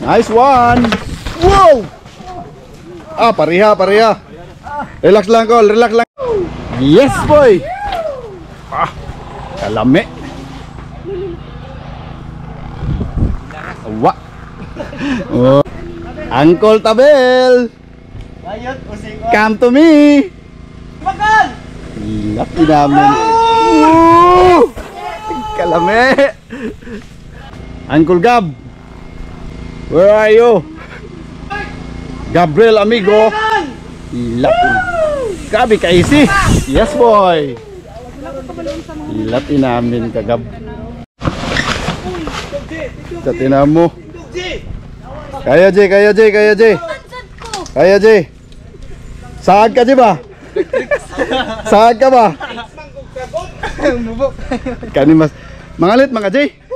Nice one. Wow! Ah, pareha, pareha. Relax lang, Col. Relax lang. Yes, boy. Ah, kalami. Awa. Oh. Uncle Tabel. Come to me. Laki namin. Kalami. Uncle Gab. Where are you? Gabriel amigo. Laki. Gabi ka easy. Yes boy. Laki namin kagab. Sa tinamo. Kaya J, kaya J, kaya J. Kaya J. Saan ka J ba? Saan ka ba? Kani mas mangalit mga J.